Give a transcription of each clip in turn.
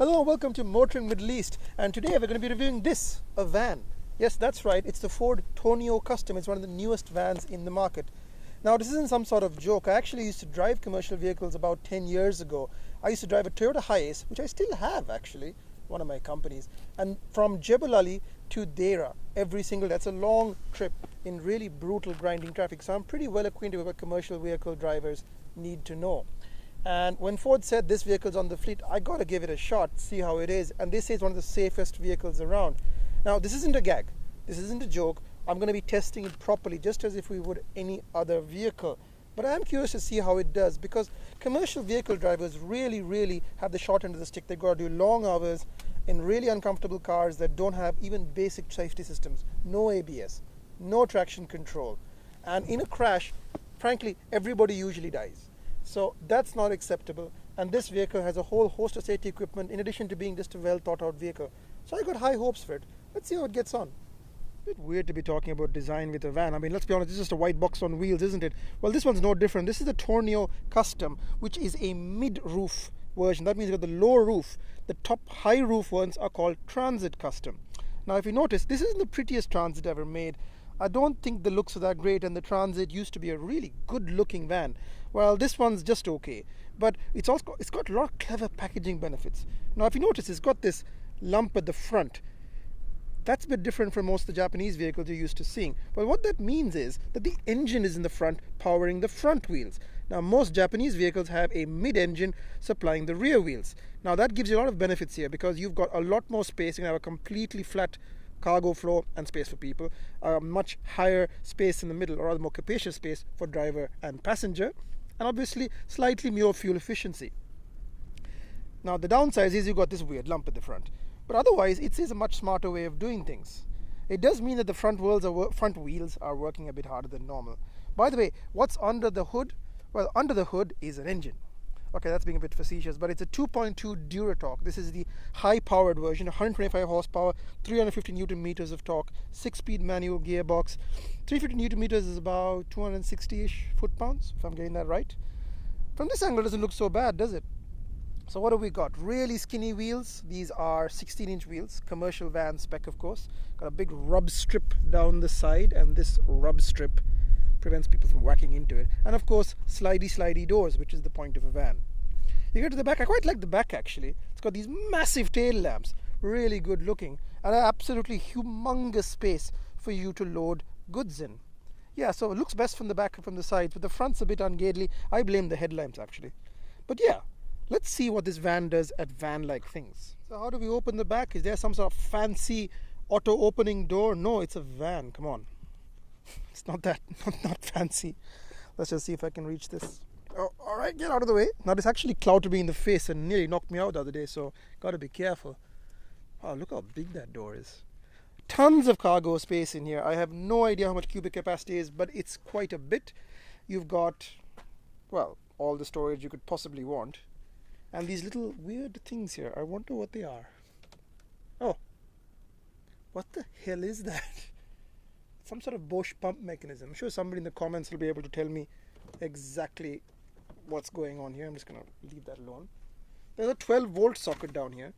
Hello and welcome to Motoring Middle East, and today we're going to be reviewing this, a van. Yes, that's right, it's the Ford Tourneo Custom. It's one of the newest vans in the market. Now this isn't some sort of joke. I actually used to drive commercial vehicles about 10 years ago. I used to drive a Toyota Hiace, which I still have actually, one of my companies, and from Jebel Ali to Deira every single day. That's a long trip in really brutal grinding traffic, so I'm pretty well acquainted with what commercial vehicle drivers need to know. And when Ford said this vehicle's on the fleet, I gotta give it a shot, see how it is. And they say it's one of the safest vehicles around. Now, this isn't a gag. This isn't a joke. I'm gonna be testing it properly, just as if we would any other vehicle. But I am curious to see how it does, because commercial vehicle drivers really have the short end of the stick. They've got to do long hours in really uncomfortable cars that don't have even basic safety systems. No ABS, no traction control. And in a crash, frankly, everybody usually dies. So that's not acceptable, and this vehicle has a whole host of safety equipment in addition to being just a well thought out vehicle. So I got high hopes for it. Let's see how it gets on. A bit weird to be talking about design with a van. I mean, let's be honest, it's just a white box on wheels, isn't it? Well, this one's no different. This is the Tourneo Custom, which is a mid-roof version. That means you've got the lower roof. The top high roof ones are called Transit Custom. Now, if you notice, this isn't the prettiest Transit ever made. I don't think the looks are that great, and the Transit used to be a really good-looking van. Well, this one's just okay, but it's got a lot of clever packaging benefits. Now, if you notice, it's got this lump at the front. That's a bit different from most of the Japanese vehicles you're used to seeing. But what that means is that the engine is in the front, powering the front wheels. Now, most Japanese vehicles have a mid-engine supplying the rear wheels. Now, that gives you a lot of benefits here, because you've got a lot more space. You can have a completely flat cargo floor and space for people, a much higher space in the middle, or rather more capacious space for driver and passenger, and obviously slightly more fuel efficiency. Now the downside is you've got this weird lump at the front, but otherwise it is a much smarter way of doing things. It does mean that the front wheels are working a bit harder than normal. By the way, what's under the hood? Well, under the hood is an engine. Okay, that's being a bit facetious, but it's a 2.2 Duratorque. This is the high-powered version, 125 horsepower, 350 newton meters of torque, 6-speed manual gearbox. 350 newton meters is about 260-ish foot-pounds, if I'm getting that right. From this angle, it doesn't look so bad, does it? So what have we got? Really skinny wheels. These are 16-inch wheels, commercial van spec, of course. Got a big rub strip down the side, and this rub strip prevents people from whacking into it. And of course, slidey doors, which is the point of a van. You get to the back. I quite like the back, actually. It's got these massive tail lamps, really good looking, and an absolutely humongous space for you to load goods in. Yeah, so it looks best from the back and from the sides, but the front's a bit ungainly. I blame the headlamps, actually. But yeah, let's see what this van does at van-like things. So how do we open the back? Is there some sort of fancy auto-opening door? No, it's a van. Come on. It's not that, not fancy. Let's just see if I can reach this. Oh, all right, get out of the way. Now, this actually clouted me in the face and nearly knocked me out the other day, so got to be careful. Oh, look how big that door is. Tons of cargo space in here. I have no idea how much cubic capacity is, but it's quite a bit. You've got, well, all the storage you could possibly want. And these little weird things here, I wonder what they are. Oh, what the hell is that? Some sort of Bosch pump mechanism. I'm sure somebody in the comments will be able to tell me exactly what's going on here. I'm just going to leave that alone. There's a 12-volt socket down here,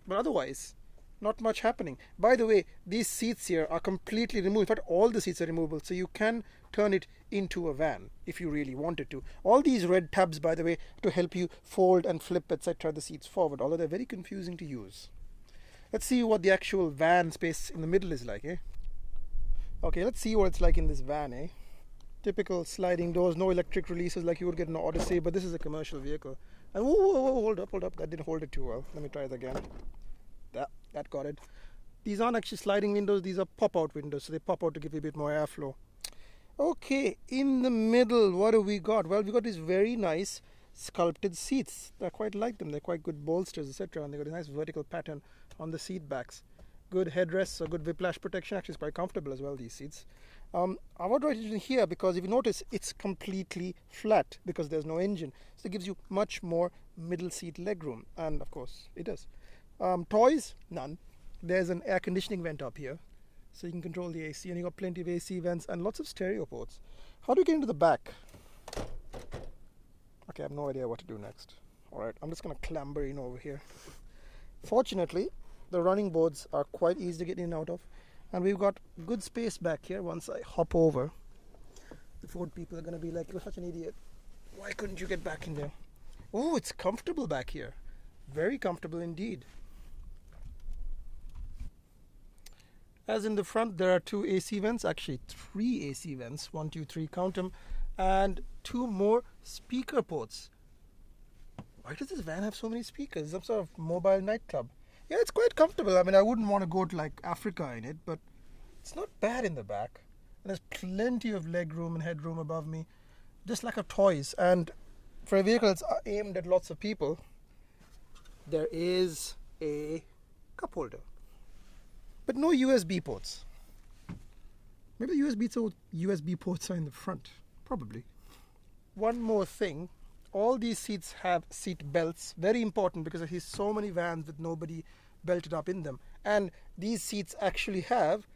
but otherwise not much happening. By the way, these seats here are completely removed. In fact, all the seats are removable, so you can turn it into a van if you really wanted to. All these red tabs, by the way, to help you fold and flip, etc., the seats forward, although they're very confusing to use. Let's see what the actual van space in the middle is like, eh? Okay, let's see what it's like in this van, eh? Typical sliding doors, no electric releases like you would get in an Odyssey, but this is a commercial vehicle. And whoa, hold up. That didn't hold it too well. Let me try it again. That got it. These aren't actually sliding windows, these are pop-out windows, so they pop out to give you a bit more airflow. Okay, in the middle, what have we got? Well, we've got these very nice sculpted seats. I quite like them. They're quite good bolsters, etc. And they've got a nice vertical pattern on the seat backs. Good headrests, so good whiplash protection. Actually, it's quite comfortable as well, these seats. I want to write it in here because if you notice, it's completely flat because there's no engine. So it gives you much more middle seat legroom. And of course, it does. Toys? None. There's an air conditioning vent up here, so you can control the AC, and you've got plenty of AC vents and lots of stereo ports. How do we get into the back? Okay, I have no idea what to do next. Alright, I'm just going to clamber in over here. Fortunately, the running boards are quite easy to get in and out of, and we've got good space back here. Once I hop over, the Ford people are going to be like, "You're such an idiot. Why couldn't you get back in there?" Oh, it's comfortable back here. Very comfortable indeed. As in the front, there are 2 AC vents, actually 3 AC vents, 1, 2, 3, count them, and 2 more speaker ports. Why does this van have so many speakers? Some sort of mobile nightclub. Yeah, it's quite comfortable. I mean, I wouldn't want to go to like Africa in it, but it's not bad in the back. And there's plenty of leg room and headroom above me, just like a toys. And for a vehicle that's aimed at lots of people, there is a cup holder, but no USB ports. Maybe USB ports are in the front, probably. One more thing, all these seats have seat belts, very important because I see so many vans with nobody belted up in them. And these seats actually have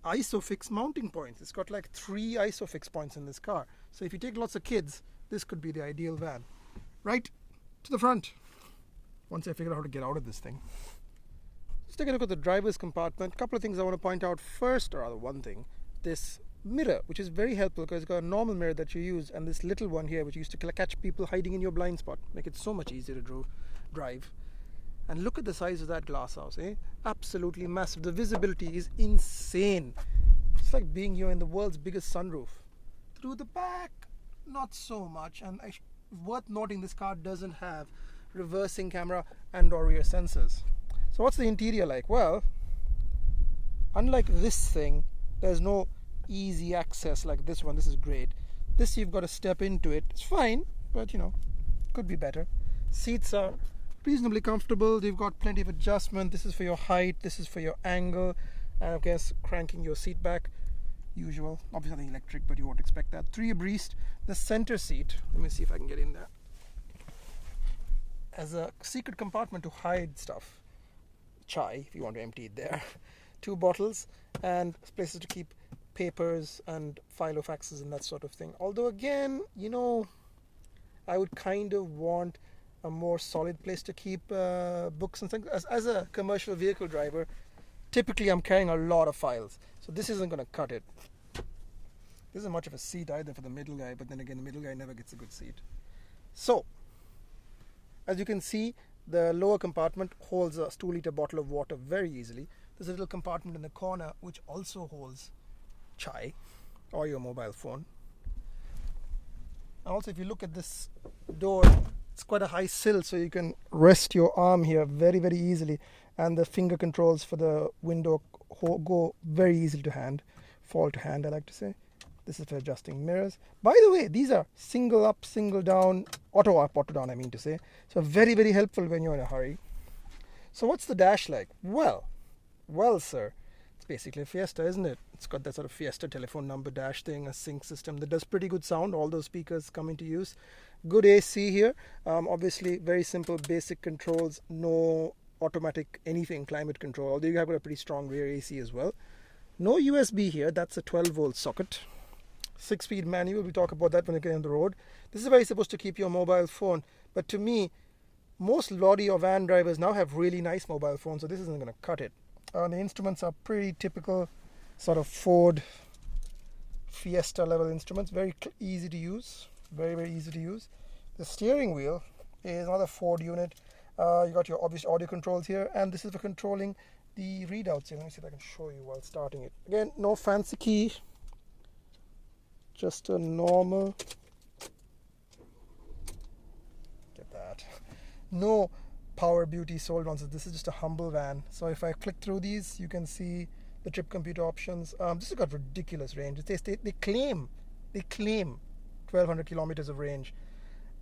ISOFIX mounting points. It's got like 3 ISOFIX points in this car. So if you take lots of kids, this could be the ideal van. Right to the front. Once I figure out how to get out of this thing. Let's take a look at the driver's compartment. A couple of things I want to point out first, or rather one thing. This mirror, which is very helpful because it's got a normal mirror that you use, and this little one here which used to catch people hiding in your blind spot. Make it so much easier to drive. And look at the size of that glass house, eh? Absolutely massive. The visibility is insane. It's like being here in the world's biggest sunroof. Through the back, not so much. And worth noting, this car doesn't have reversing camera and or rear sensors. So what's the interior like? Well, unlike this thing, there's no easy access like this one. This is great. This you've got to step into it. It's fine, but you know, could be better. Seats are reasonably comfortable. They've got plenty of adjustment. This is for your height, this is for your angle, and I guess cranking your seat back, usual. Obviously electric, but you won't expect that. 3 abreast. The center seat, let me see if I can get in there, as a secret compartment to hide stuff. Chai, if you want to empty it there. 2 bottles and places to keep papers and filofaxes and that sort of thing. Although again, you know, I would kind of want a more solid place to keep books and things. As a commercial vehicle driver, typically I'm carrying a lot of files, so this isn't going to cut it. This isn't much of a seat either for the middle guy, but then again, the middle guy never gets a good seat. So, as you can see, the lower compartment holds a 2-liter bottle of water very easily. There's a little compartment in the corner which also holds chai or your mobile phone. And also, if you look at this door, it's quite a high sill, so you can rest your arm here very, very easily. And the finger controls for the window go very easily to hand, fall to hand, I like to say. This is for adjusting mirrors. By the way, these are single up, single down, auto up, auto down, I mean to say. So very, very helpful when you're in a hurry. So what's the dash like? Well, sir, it's basically a Fiesta, isn't it? It's got that sort of Fiesta telephone number dash thing, a sync system that does pretty good sound. All those speakers come into use. Good AC here. Obviously, very simple basic controls. No automatic anything, climate control. Although you have got a pretty strong rear AC as well. No USB here. That's a 12-volt socket. 6-speed manual. We'll talk about that when we get on the road. This is where you're supposed to keep your mobile phone. But to me, most lorry or van drivers now have really nice mobile phones, so this isn't going to cut it. The instruments are pretty typical sort of Ford Fiesta level instruments. Very easy to use. Very, very easy to use. The steering wheel is another Ford unit. You got your obvious audio controls here, and this is for controlling the readouts here. Let me see if I can show you while starting it. Again, no fancy key. Just a normal. Get that. No power beauty sold nonsense. This is just a humble van. So if I click through these, you can see the trip computer options. This has got ridiculous range. They claim 1,200 kilometers of range,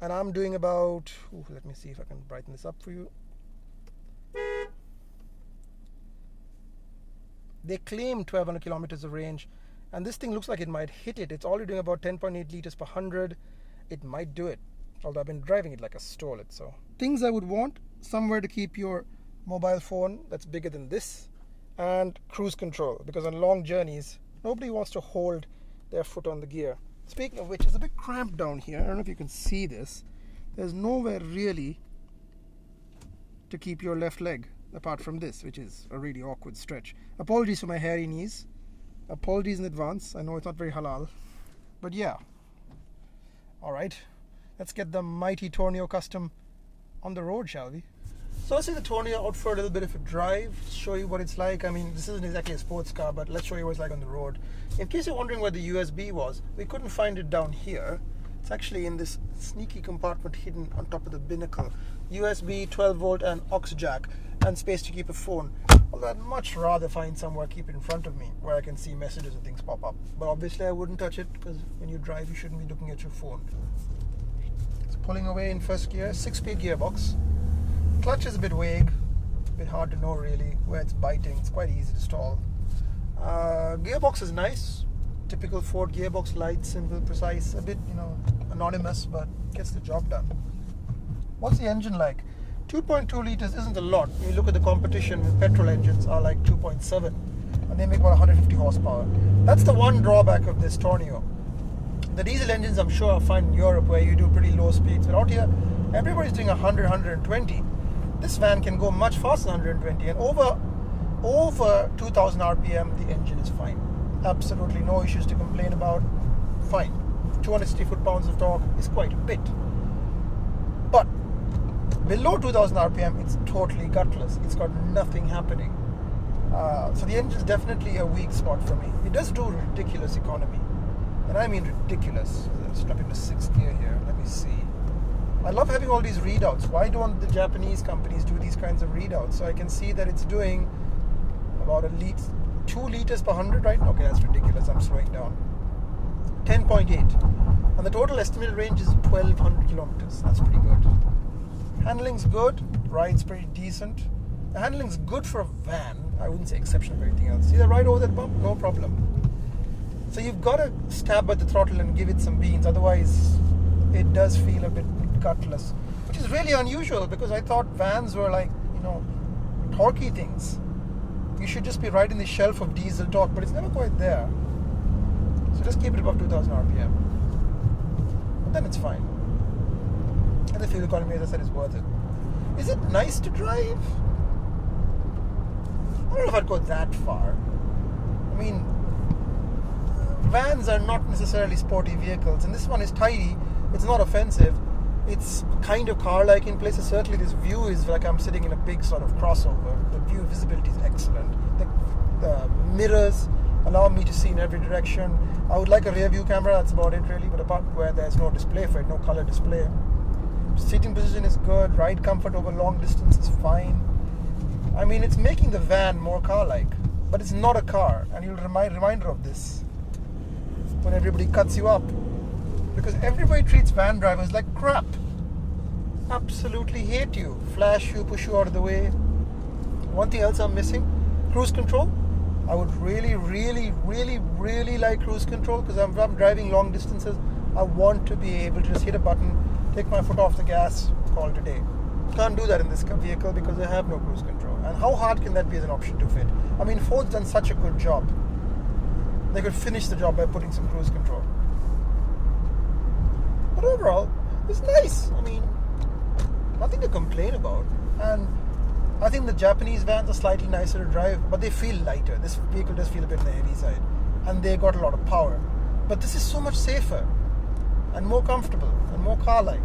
and I'm doing about. Let me see if I can brighten this up for you. They claim 1,200 kilometers of range, and this thing looks like it might hit it. It's already doing about 10.8 liters per 100. It might do it, although I've been driving it like a stole it. So things I would want: somewhere to keep your mobile phone that's bigger than this, and cruise control, because on long journeys nobody wants to hold their foot on the gear. Speaking of which, it's a bit cramped down here. I don't know if you can see this. There's nowhere really to keep your left leg, apart from this, which is a really awkward stretch. Apologies for my hairy knees. Apologies in advance. I know it's not very halal. But yeah. Alright. Let's get the mighty Tourneo Custom on the road, shall we? So let's take the Tourneo out for a little bit of a drive, show you what it's like. I mean, this isn't exactly a sports car, but let's show you what it's like on the road. In case you're wondering where the USB was, we couldn't find it down here. It's actually in this sneaky compartment hidden on top of the binnacle. USB, 12 volt and aux jack, and space to keep a phone. Although I'd much rather find somewhere, keep it in front of me, where I can see messages and things pop up. But obviously I wouldn't touch it, because when you drive you shouldn't be looking at your phone. It's pulling away in first gear, 6-speed gearbox. Clutch is a bit vague, a bit hard to know really where it's biting. It's quite easy to stall. Gearbox is nice, typical Ford gearbox, light, simple, precise, a bit, anonymous, but gets the job done. What's the engine like? 2.2 liters isn't a lot. When you look at the competition with petrol engines are like 2.7, and they make about 150 horsepower. That's the one drawback of this Tourneo. The diesel engines I'm sure are fine in Europe where you do pretty low speeds, but out here everybody's doing 100, 120. This van can go much faster than 120, and over 2000 RPM the engine is fine. Absolutely no issues to complain about. Fine. 260 foot-pounds of torque is quite a bit. But below 2000 RPM it's totally gutless. It's got nothing happening. So the engine's definitely a weak spot for me. It does do ridiculous economy. And I mean ridiculous. Let's drop into 6th gear here. Let me see. I love having all these readouts. Why don't the Japanese companies do these kinds of readouts? So I can see that it's doing about 2 liters per 100 right now. Okay, that's ridiculous. I'm slowing down. 10.8. And the total estimated range is 1200 kilometers. That's pretty good. Handling's good. Ride's pretty decent. The handling's good for a van. I wouldn't say exceptional for anything else. See the ride over that bump? No problem. So you've got to stab at the throttle and give it some beans. Otherwise, it does feel a bit gutless, which is really unusual because I thought vans were like, torquey things. You should just be right in the shelf of diesel torque, but it's never quite there. So just keep it above 2000 RPM. But then it's fine. And the fuel economy, as I said, is worth it. Is it nice to drive? I don't know if I'd go that far. I mean, vans are not necessarily sporty vehicles, and this one is tidy. It's not offensive. It's kind of car-like in places. Certainly this view is like I'm sitting in a big sort of crossover. The view visibility is excellent. The mirrors allow me to see in every direction. I would like a rear view camera, that's about it really, but apart where there's no display for it, no color display. Seating position is good. Ride comfort over long distance is fine. I mean, it's making the van more car-like, but it's not a car, and you'll reminder of this when everybody cuts you up. Because everybody treats van drivers like crap. Absolutely hate you. Flash you, push you out of the way. One thing else I'm missing, cruise control. I would really, really, really, really like cruise control because I'm driving long distances. I want to be able to just hit a button, take my foot off the gas, call it a day. Can't do that in this vehicle because they have no cruise control. And how hard can that be as an option to fit? I mean, Ford's done such a good job. They could finish the job by putting some cruise control. But overall, it's nice. I mean, nothing to complain about. And I think the Japanese vans are slightly nicer to drive, but they feel lighter. This vehicle does feel a bit on the heavy side. And they got a lot of power. But this is so much safer and more comfortable and more car-like.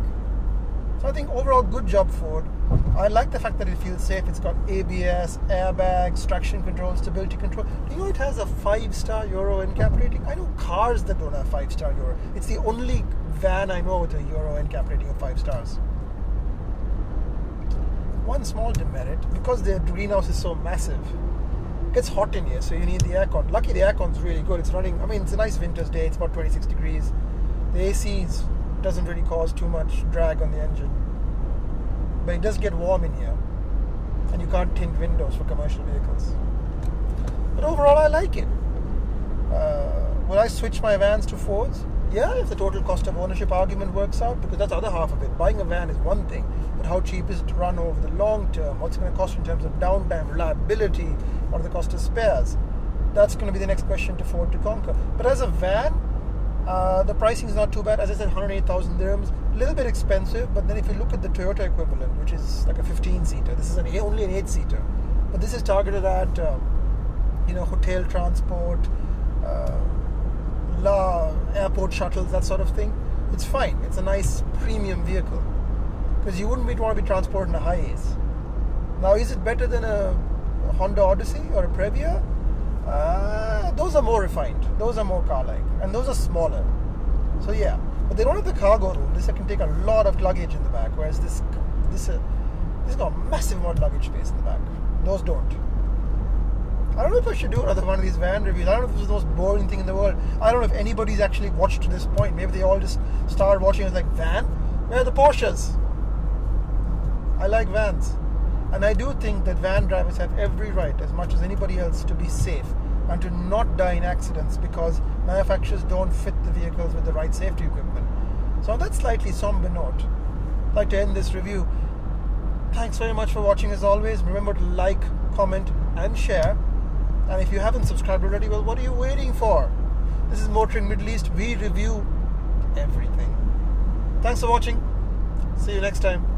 So I think overall, good job, Ford. I like the fact that it feels safe. It's got ABS, airbags, traction control, stability control. Do you know it has a 5-star Euro NCAP rating? I know cars that don't have 5-star Euro. It's the only van I know with a Euro NCAP rating of 5 stars. One small demerit, because the greenhouse is so massive, it gets hot in here, so you need the aircon. Lucky the aircon's really good. It's running, I mean, it's a nice winter's day. It's about 26 degrees. The AC doesn't really cause too much drag on the engine. But it does get warm in here. And you can't tint windows for commercial vehicles. But overall, I like it. Will I switch my vans to Fords? Yeah, if the total cost of ownership argument works out, because that's the other half of it. Buying a van is one thing, but how cheap is it to run over the long term? What's it going to cost in terms of downtime, reliability? What are the cost of spares? That's going to be the next question to Ford to conquer. But as a van, The pricing is not too bad. As I said, 108,000 dirhams. A little bit expensive, but then if you look at the Toyota equivalent, which is like a 15-seater, this is only an 8-seater. But this is targeted at, hotel transport, airport shuttles, that sort of thing. It's fine. It's a nice premium vehicle. Because you wouldn't want to be transporting a Hiace. Now, is it better than a Honda Odyssey or a Previa? Those are more refined. Those are more car-like. And those are smaller. So yeah. But they don't have the cargo room. This can take a lot of luggage in the back. Whereas this got a massive amount of luggage space in the back. Those don't. I don't know if I should do another one of these van reviews. I don't know if this is the most boring thing in the world. I don't know if anybody's actually watched to this point. Maybe they all just started watching and like, van? Where are the Porsches? I like vans. And I do think that van drivers have every right, as much as anybody else, to be safe and to not die in accidents because manufacturers don't fit the vehicles with the right safety equipment. So on that slightly somber note, I'd like to end this review. Thanks very much for watching as always. Remember to like, comment and share. And if you haven't subscribed already, well, what are you waiting for? This is Motoring Middle East. We review everything. Thanks for watching. See you next time.